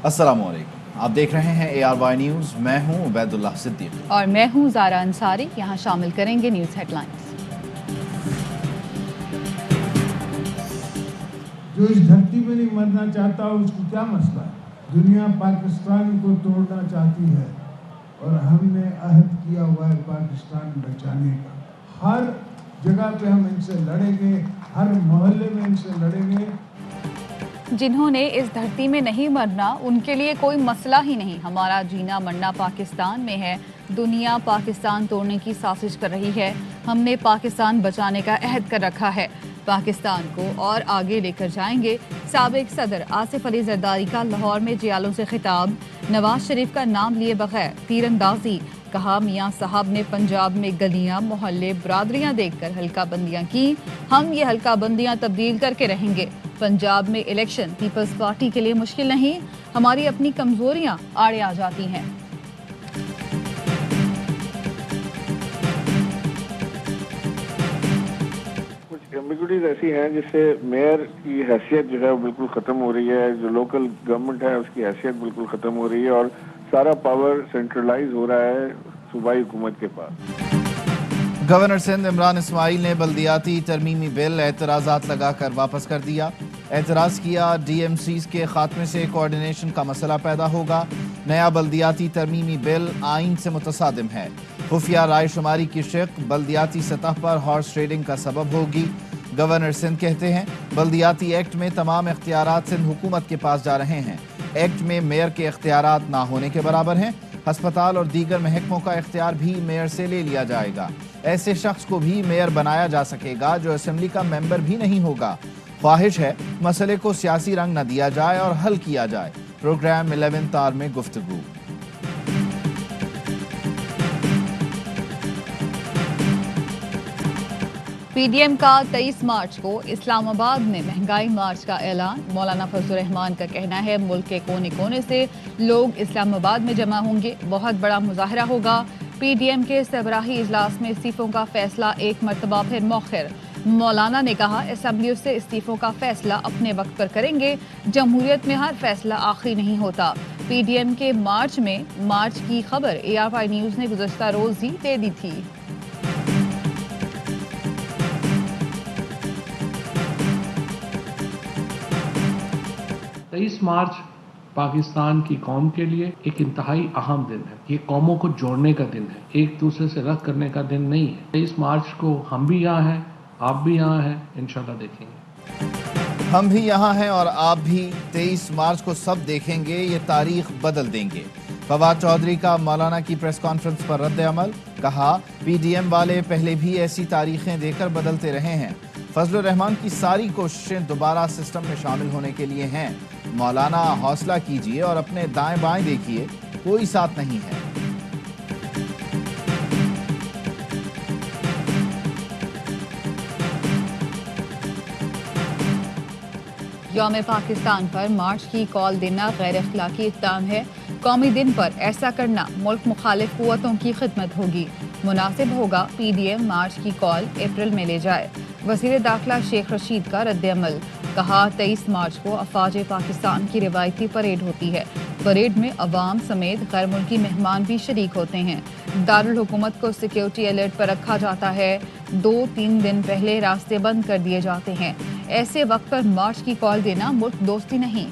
अस्सलामुअलैकुम, आप देख रहे हैं ARY न्यूज़। मैं हूं उबैदुल्लाह सिद्दीकी और मैं हूं ज़ारा अंसारी। यहाँ शामिल करेंगे न्यूज़ हेडलाइंस। जो इस धरती में नहीं मरना चाहता उसको क्या मसला है? दुनिया पाकिस्तान को तोड़ना चाहती है और हमने अहद किया हुआ है पाकिस्तान बचाने का। हर जगह पे हम इनसे लड़ेंगे, हर मोहल्ले में इनसे लड़ेंगे। जिन्होंने इस धरती में नहीं मरना उनके लिए कोई मसला ही नहीं। हमारा जीना मरना पाकिस्तान में है। दुनिया पाकिस्तान तोड़ने की साजिश कर रही है। हमने पाकिस्तान बचाने का अहद कर रखा है। पाकिस्तान को और आगे लेकर जाएंगे। साबिक सदर आसिफ अली जरदारी का लाहौर में जियालों से खिताब। नवाज शरीफ का नाम लिए बगैर तीरंदाजी। कहा मियां साहब ने पंजाब में गलियां, मोहल्ले, बरादरियां देखकर हल्का बंदियां की। हम ये हल्का बंदियां तब्दील करके रहेंगे। पंजाब में इलेक्शन पीपल्स पार्टी के लिए मुश्किल नहीं, हमारी अपनी कमजोरियां आड़े आ जाती हैं। कुछ एम्बिग्यूटीज ऐसी हैं जिससे मेयर की हैसियत जो है वो बिल्कुल खत्म हो रही है, जो लोकल गवर्नमेंट है उसकी हैसियत बिल्कुल खत्म हो रही है और सारा पावर सेंट्रलाइज हो रहा है सूबाई हुकूमत के पास। गवर्नर सिंध इमरान इस्माइल ने बल्दियाती तरमीमी बिल एतराज़ात लगाकर वापस कर दिया। एतराज़ किया DMCs के खात्मे से कोऑर्डिनेशन का मसला पैदा होगा। नया बल्दियाती तरमीमी बिल आइन से मुतसादिम है। खुफिया राय शुमारी की शिक बल्दियाती सतह पर हॉर्स ट्रेडिंग का सबब होगी। गवर्नर सिंध कहते हैं बल्दियाती एक्ट में तमाम इख्तियारात सिंध हुकूमत के पास जा रहे हैं। एक्ट में मेयर के इख्तियारात ना होने के बराबर हैं। अस्पताल और दीगर महकमों का इख्तियार भी मेयर से ले लिया जाएगा। ऐसे शख्स को भी मेयर बनाया जा सकेगा जो असेंबली का मेंबर भी नहीं होगा। ख्वाहिश है मसले को सियासी रंग न दिया जाए और हल किया जाए। प्रोग्राम 11th आवर में गुफ्तगू। PDM का 23 मार्च को इस्लामाबाद में महंगाई मार्च का ऐलान। मौलाना फजलुर रहमान का कहना है मुल्क के कोने कोने से लोग इस्लामाबाद में जमा होंगे, बहुत बड़ा मुजाहरा होगा। PDM के सरबराही इजलास में इस्तीफों का फैसला एक मरतबा फिर मौखिर। मौलाना ने कहा असेंबलियों से इस्तीफों का फैसला अपने वक्त पर करेंगे। जमहूरियत में हर फैसला आखिरी नहीं होता। PDM के मार्च की खबर ARY न्यूज़ ने गुज़श्ता रोज ही दे दी थी। मार्च पाकिस्तान की कौम के लिए एक इंतहाई अहम दिन है। ये कौमों को जोड़ने का दिन है, एक दूसरे से रद्द करने का दिन नहीं है। 23 मार्च को हम भी यहाँ हैं, आप भी यहाँ हैं, इंशाल्लाह देखेंगे। हम भी यहाँ हैं और आप भी 23 मार्च को सब देखेंगे। ये तारीख बदल देंगे। फवाद चौधरी का मौलाना की प्रेस कॉन्फ्रेंस पर रद्द अमल। कहा PDM वाले पहले भी ऐसी तारीखें देकर बदलते रहे हैं। फजलुर रहमान की सारी कोशिशें दोबारा सिस्टम में शामिल होने के लिए हैं। मौलाना हौसला कीजिए और अपने दाएं बाएं देखिए, कोई साथ नहीं है। यौम पाकिस्तान पर मार्च की कॉल देना गैर अखलाकी इक़दाम है। कौमी दिन पर ऐसा करना मुल्क मुखालिफ कुव्वतों की खिदमत होगी। मुनासिब होगा PDM मार्च की कॉल अप्रैल में ले जाए। वज़ीर दाखिला शेख रशीद का रद्द अमल। कहा 23 मार्च को अफवाज पाकिस्तान की रिवायती परेड होती है। परेड में अवाम समेत गैर मुल्की मेहमान भी शरीक होते हैं। दारुल हुकूमत को सिक्योरिटी अलर्ट पर रखा जाता है। 2-3 दिन पहले रास्ते बंद कर दिए जाते हैं। ऐसे वक्त पर मार्च की कॉल देना मुल्क दोस्ती नहीं।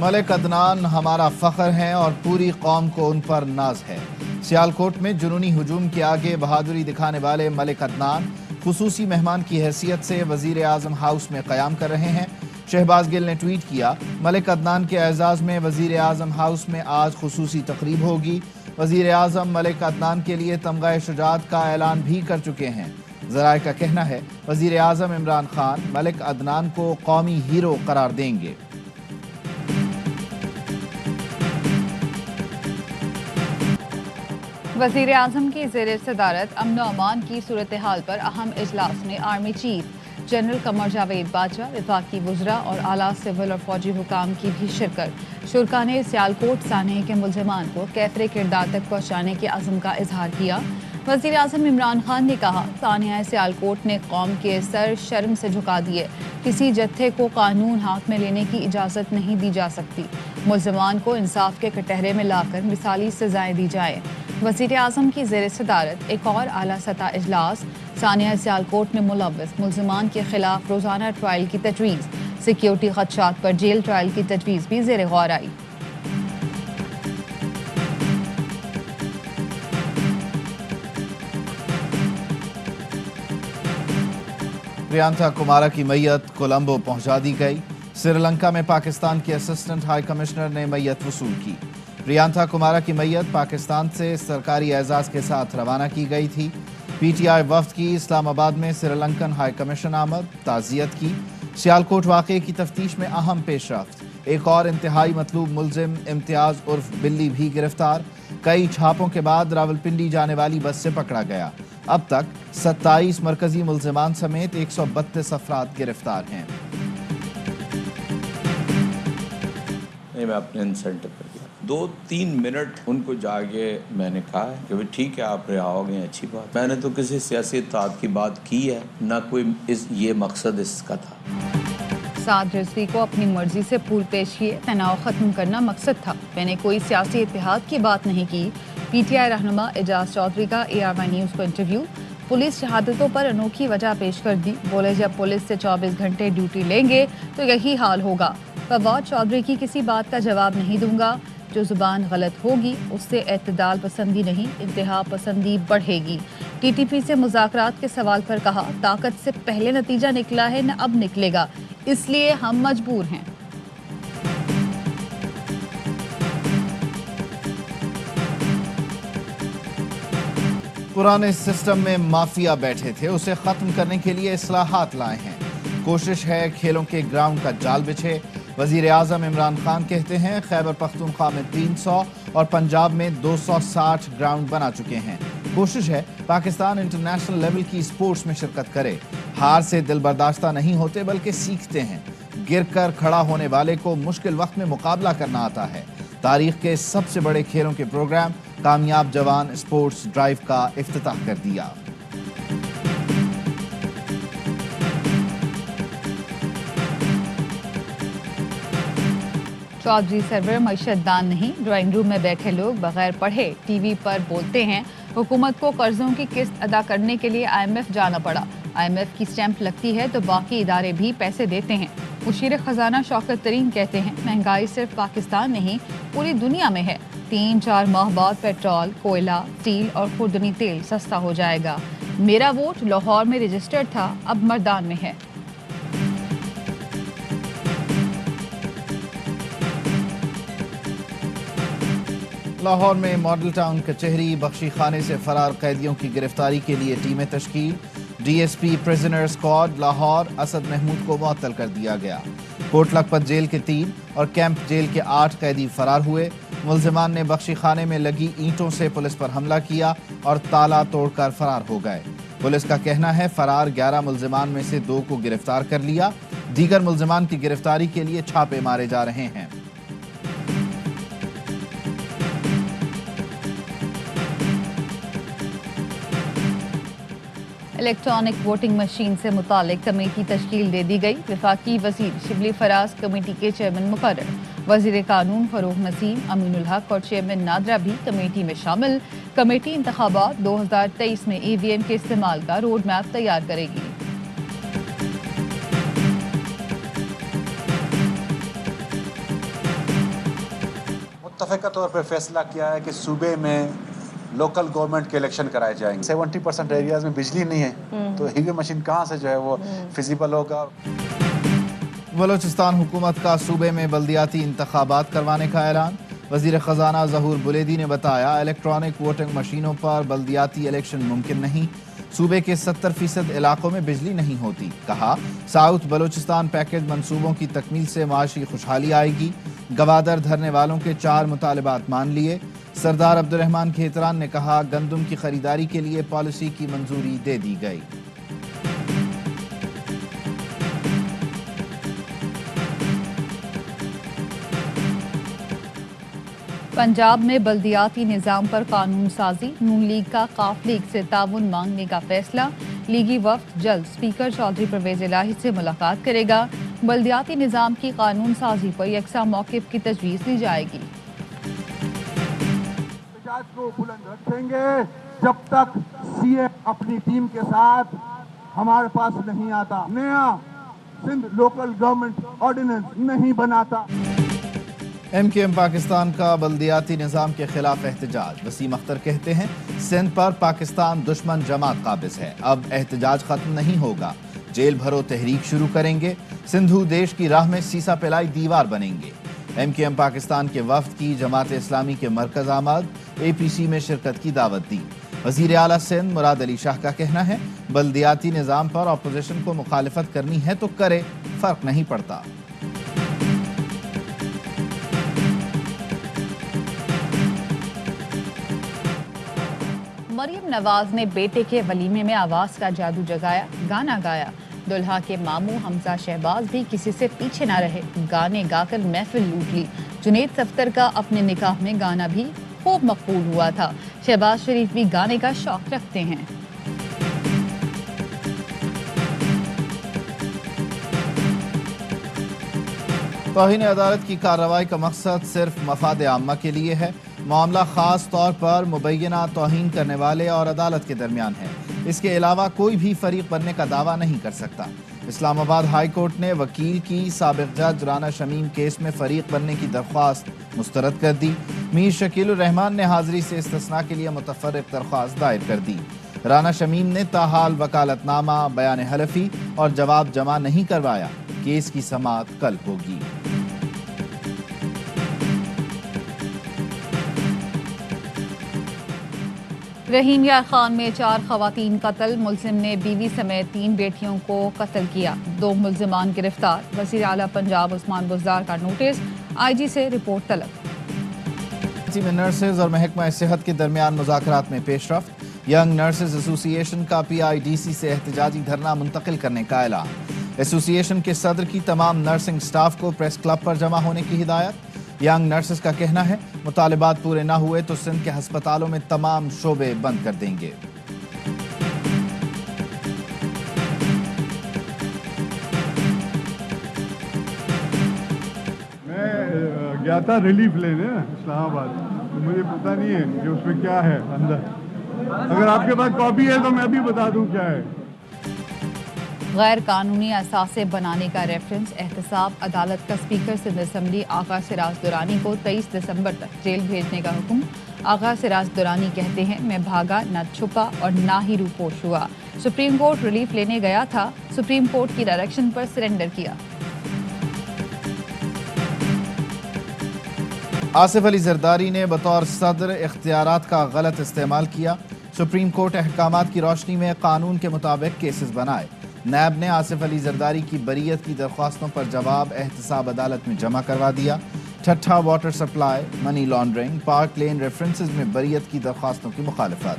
मलिक अदनान हमारा फख्र हैं और पूरी कौम को उन पर नाज है। सियालकोट में जुनूनी हुजूम के आगे बहादुरी दिखाने वाले मलिक अदनान खुसूसी मेहमान की हैसियत से वजीर आजम हाउस में क़याम कर रहे हैं। शहबाज गिल ने ट्वीट किया मलिक अदनान के एजाज़ में वजीर आजम हाउस में आज खुसूसी तकरीब होगी। वजीर आजम मलिक अदनान के लिए तमगा शुजाअत का ऐलान भी कर चुके हैं। ज़राए का कहना है वजीर आजम इमरान खान मलिक अदनान को कौमी हीरो करार देंगे। वज़ीर आज़म की ज़ेर सदारत अमन अमान की सूरत हाल पर अहम इजलास में army chief general Qamar Javed Bajwa, विफाकी वज़रा और आला सिविल और फौजी हुकाम की भी शिरकत। शुरका ने सियालकोट सानहे के मुलजमान को कैफरे किरदार तक पहुँचाने के अज़्म का इजहार किया। वज़ीर आज़म इमरान खान ने कहा, सानिया सियालकोट ने कौम के सर शर्म से झुका दिए। किसी जत्थे को कानून हाथ में लेने की इजाज़त नहीं दी जा सकती। मुल्ज़िमान को इंसाफ के कटहरे में लाकर मिसाली सजाएं दी जाएं। वज़ीर आज़म की ज़ेर सदारत एक और आला सतह इजलास। सानिया सियालकोट में मुलव्वस मुल्ज़िमान के खिलाफ रोज़ाना ट्रायल की तजवीज़। सिक्योरिटी खदशात पर जेल ट्रायल की तजवीज़ भी ज़ेर गौर आई। प्रियंका कुमारा की मैयत कोलंबो पहुंचा दी गई। श्रीलंका में पाकिस्तान के असिस्टेंट हाई कमिश्नर ने मैयत वसूल की। प्रियंका कुमारा की मैयत पाकिस्तान से सरकारी एजाज के साथ रवाना की गई थी। पीटीआई वफ्द की इस्लामाबाद में श्रीलंकन हाई कमिश्नर आमद, ताज़ियत की। सियालकोट वाक़े की तफ्तीश में अहम पेशरफ्त। एक और इंतहाई मतलूब मुलजिम इम्तियाज उर्फ बिल्ली भी गिरफ्तार। कई छापों के बाद रावलपिंडी जाने वाली बस से पकड़ा गया। अब तक 27 मरकजी मुल्जिमान समेत 132 अफराद गिरफ्तार हैं। नहीं, मैं अपने इंसेंटिव पर गया 2-3 मिनट उनको जाके मैंने कहा है कि भाई ठीक है आप रिहा हो गए, अच्छी बात। मैंने तो किसी सियासी इत्तेहाद की बात की है ना, कोई ये मकसद इसका था। 7 रिजवी को अपनी मर्जी से फूल पेश किए, तनाव खत्म करना मकसद था। मैंने कोई सियासी इत्तेहाद की बात नहीं की। पीटीआई रहनुमा एजाज चौधरी का ARY न्यूज़ को इंटरव्यू। पुलिस शहादतों पर अनोखी वजह पेश कर दी। बोले जब पुलिस से 24 घंटे ड्यूटी लेंगे तो यही हाल होगा। फवाद चौधरी की किसी बात का जवाब नहीं दूंगा। जो जुबान गलत होगी उससे एतदाल पसंदी नहीं, इंतहा पसंदी बढ़ेगी। TTP से मुज़ाकरात के सवाल पर कहा, ताकत से पहले नतीजा निकला है न अब निकलेगा, इसलिए हम मजबूर हैं। पुराने सिस्टम में माफिया बैठे थे, उसे खत्म करने के लिए इस्लाहात लाए हैं। कोशिश है खेलों के ग्राउंड का जाल बिछे। वजीर आज़म इमरान खान कहते हैं खैबर पख्तूनख्वा में 300 और पंजाब में 260 ग्राउंड बना चुके हैं। कोशिश है पाकिस्तान इंटरनेशनल लेवल की स्पोर्ट्स में शिरकत करे। हार से दिल बर्दाश्ता नहीं होते बल्कि सीखते हैं। गिर कर खड़ा होने वाले को मुश्किल वक्त में मुकाबला करना आता है। तारीख के सबसे बड़े खेलों के प्रोग्राम कामयाब जवान स्पोर्ट्स ड्राइव का इफ्तिताह कर दिया। चौधरी सरवर मईशत दान नहीं, ड्राइंग रूम में बैठे लोग बगैर पढ़े टीवी पर बोलते हैं। हुकूमत को कर्जों की किस्त अदा करने के लिए IMF जाना पड़ा। IMF की स्टैंप लगती है तो बाकी इदारे भी पैसे देते हैं। मुशीर खजाना शौकत तरीन कहते हैं महंगाई सिर्फ पाकिस्तान नहीं पूरी दुनिया में है। 3-4 माह बाद पेट्रोल, कोयला, स्टील और खुर्दनी तेल सस्ता हो जाएगा। मेरा वोट लाहौर में रजिस्टर्ड था, अब मर्दान में है। लाहौर में मॉडल टाउन कचहरी बख्शी खाने से फरार कैदियों की गिरफ्तारी के लिए टीमें तश्कील। DSP prisoner squad Lahore Asad Mahmood को मुअत्तल कर दिया गया। कोट लखपत जेल के 3 और कैंप जेल के 8 कैदी फरार हुए। मुल्जिमान ने बख्शी खाने में लगी ईंटों से पुलिस पर हमला किया और ताला तोड़कर फरार हो गए। पुलिस का कहना है फरार 11 मुल्जिमान में से 2 को गिरफ्तार कर लिया। दीगर मुल्जिमान की गिरफ्तारी के लिए छापे मारे जा रहे हैं। इलेक्ट्रॉनिक वोटिंग मशीन से मुतालिक कमेटी तश्कील दे दी गई। वफाकी वजीर शिबली फराज कमेटी के चेयरमैन मुकर्रर। वजीर कानून फरूख नसीम, अमीनुल हक और चेयरमैन नादरा भी कमेटी में शामिल। कमेटी इंतखाबात 2023 में EVM के इस्तेमाल का रोड मैप तैयार करेगी। मुत्तफ़िक़ा तौर पर फैसला किया है कि सूबे में लोकल गवर्नमेंट के इलेक्शन कराए जाएंगे। 70% एरियाज में बिजली नहीं है तो ईवीएम मशीन कहाँ से जो है वो फिजिबल होगा। बलोचिस्तान हुकूमत का सूबे में बल्दियाती इंतखाबात करवाने का ऐलान। वजीर खजाना ज़हूर बुलेदी ने बताया इलेक्ट्रॉनिक वोटिंग मशीनों पर बल्दियाती इलेक्शन मुमकिन नहीं। सूबे के 70% इलाकों में बिजली नहीं होती। कहा साउथ बलोचिस्तान पैकेज मंसूबों की तकमील से माशी खुशहाली आएगी। गवादर धरने वालों के 4 मुतालबात मान लिए। सरदार अब्दुर्रहमान खेतरान ने कहा गंदम की खरीदारी के लिए पॉलिसी की मंजूरी दे दी गई। पंजाब में बल्दियाती निज़ाम पर कानून साजी, नून लीग का काफ लीग से ताउन मांगने का फैसला। लीगी वफ्द जल्द स्पीकर चौधरी परवेज इलाही से मुलाकात करेगा। बल्दियाती निज़ाम की कानून साजी पर यकसा मौक़िफ़ की तजवीज़ दी जाएगी। को बुलंद रखेंगे जब तक सीएम अपनी टीम के साथ हमारे पास नहीं आता, नया सिंध लोकल गवर्नमेंट ऑर्डिनेंस नहीं बनाता। MKM पाकिस्तान का बल्दियाती निज़ाम के खिलाफ एहतजाज। वसीम अख्तर कहते हैं सिंध पर पाकिस्तान दुश्मन जमात काबिज है, अब एहतजाज खत्म नहीं होगा, जेल भरो तहरीक शुरू करेंगे, सिंधु देश की राह में सीसा पिलाई दीवार बनेंगे। MKM पाकिस्तान के वफ्द की जमात इस्लामी के मरकज आमद APC में शिरकत की दावत दी। वज़ीर आला सिंध मुराद अली शाह का कहना है बल्दियाती निज़ाम पर अपोजिशन को मुखालिफत करनी है तो करे, फर्क नहीं पड़ता। मरियम नवाज ने बेटे के वलीमे में आवाज़ का जादू जगाया, गाना गाया। दुल्हा के मामू हमजा शहबाज भी किसी से पीछे ना रहे, गाने गाकर महफिल लूट ली। जुनैद सफ्तर का अपने निकाह में गाना भी खूब मकबूल हुआ था। शहबाज शरीफ भी गाने का शौक रखते हैं। तौहीन अदालत की कार्रवाई का मकसद सिर्फ मफाद आम्मा के लिए है। मामला खास तौर पर मुबैना तौहीन करने वाले और अदालत के दरमियान है, इसके अलावा कोई भी फरीक बनने का दावा नहीं कर सकता। इस्लामाबाद हाई कोर्ट ने वकील की साबिक जज राना शमीम केस में फरीक बनने की दरख्वास्त मुस्तरद कर दी। मीर शकील रहमान ने हाजिरी से इस्तिस्ना के लिए मुतफर्रिक दरख्वास्त दायर कर दी। राना शमीम ने ताहाल वकालतनामा, बयान हलफी और जवाब जमा नहीं करवाया। केस की समाअत कल होगी। रहीम यार खान में 4 खवातीन कत्ल, मुलजिम ने बीवी समेत 3 बेटियों को कत्ल किया, 2 मुलजिमान गिरफ्तार। वज़ीर आला पंजाब उस्मान बुज़दार का नोटिस, IG से रिपोर्ट तलब। में नर्सेज और महकमा सेहत के दरमियान मुज़ाकरात में पेशरफ्त। यंग नर्सेज एसोसिएशन का PIDC से एहतजाजी धरना मुंतकिल करने का ऐलान। एसोसिएशन के सदर की तमाम नर्सिंग स्टाफ को प्रेस क्लब पर जमा होने की हिदायत। यंग नर्सेज का कहना है मुतालिबात पूरे ना हुए तो सिंध के हस्पतालों में तमाम शोबे बंद कर देंगे। मैं गया था रिलीफ लेने इस्लामाबाद, तो मुझे पता नहीं है कि उसमें क्या है अंदर। अगर आपके पास कॉपी है तो मैं भी बता दूं क्या है। गैर कानूनी असासे बनाने का रेफरेंस एहतसाब। अदालत का स्पीकर सिंध असम्बली आगा सिराज दुरानी को 23 दिसंबर तक जेल भेजने का हुक्म। आगा सिराज दुरानी कहते हैं मैं भागा, न छुपा और ना ही रूपोश हुआ। सुप्रीम कोर्ट रिलीफ लेने गया था, सुप्रीम कोर्ट की डायरेक्शन पर सरेंडर किया। आसिफ अली जरदारी ने बतौर सदर इख्तियारात का गलत इस्तेमाल किया। सुप्रीम कोर्ट अहकामात की रोशनी में कानून के मुताबिक केसेस बनाए। नैब ने आसिफ अली जरदारी की बरीयत की दरख्वास्तों पर जवाब एहतसाब अदालत में जमा करवा दिया। ठट्ठा water supply, money laundering, park lane references में बरीयत की दरख्वास्तों की मुखालफत।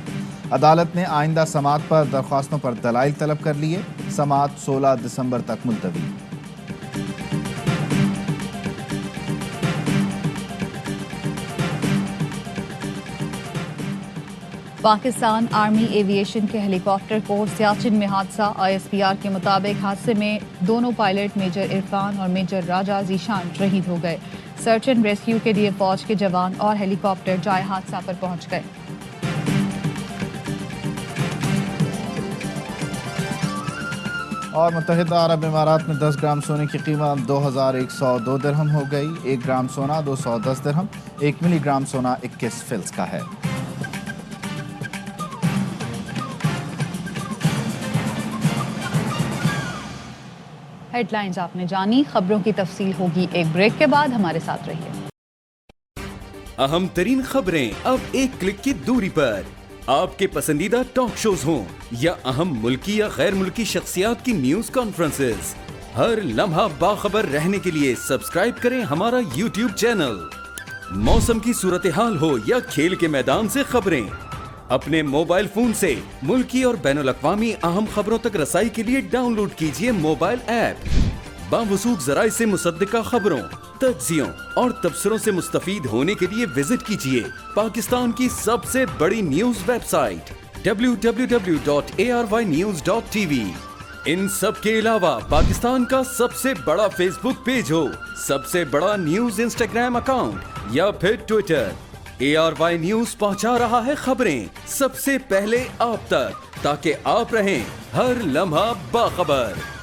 अदालत ने आइंदा समाअत पर दरख्वास्तों पर दलाइल तलब कर लिए। समाअत 16 दिसंबर तक मुलतवी। पाकिस्तान आर्मी एविएशन के हेलीकॉप्टर को सियाचिन में हादसा। ISPR के मुताबिक हादसे में दोनों पायलट मेजर इरफान और मेजर राजा जीशान शहीद हो गए। सर्च एंड रेस्क्यू के लिए फौज के जवान और हेलीकॉप्टर जाए हादसा पर पहुंच गए। और मुत्तहिदा अरब इमारात में 10 ग्राम सोने की कीमत 2102 दिरहम हो गई। 1 ग्राम सोना 210 दिरहम, 1 मिलीग्राम सोना 21 फिल्स का है। हेडलाइंस आपने जानी, खबरों की तफसील होगी एक ब्रेक के बाद। हमारे साथ रहिए। अहम तरीन खबरें अब एक क्लिक की दूरी पर। आपके पसंदीदा टॉक शोज हों या अहम मुल्की या गैर मुल्की शख्सियात की न्यूज कॉन्फ्रेंसेस, हर लम्हा बाखबर रहने के लिए सब्सक्राइब करें हमारा YouTube चैनल। मौसम की सूरत हाल हो या खेल के मैदान से खबरें, अपने मोबाइल फोन से मुल्की और बैनुल-अक़वामी अहम खबरों तक रसाई के लिए डाउनलोड कीजिए मोबाइल ऐप। बावसूख ज़राए से मुसद्दिका खबरों, तज्जियों और तबसरों से मुस्तफीद होने के लिए विजिट कीजिए पाकिस्तान की सबसे बड़ी न्यूज वेबसाइट www.arYnews.tv। इन सब के अलावा पाकिस्तान का सबसे बड़ा फेसबुक पेज हो, सबसे बड़ा न्यूज इंस्टाग्राम अकाउंट या फिर ट्विटर, ARY न्यूज पहुंचा रहा है खबरें सबसे पहले आप तक, ताकि आप रहें हर लम्हा बाखबर।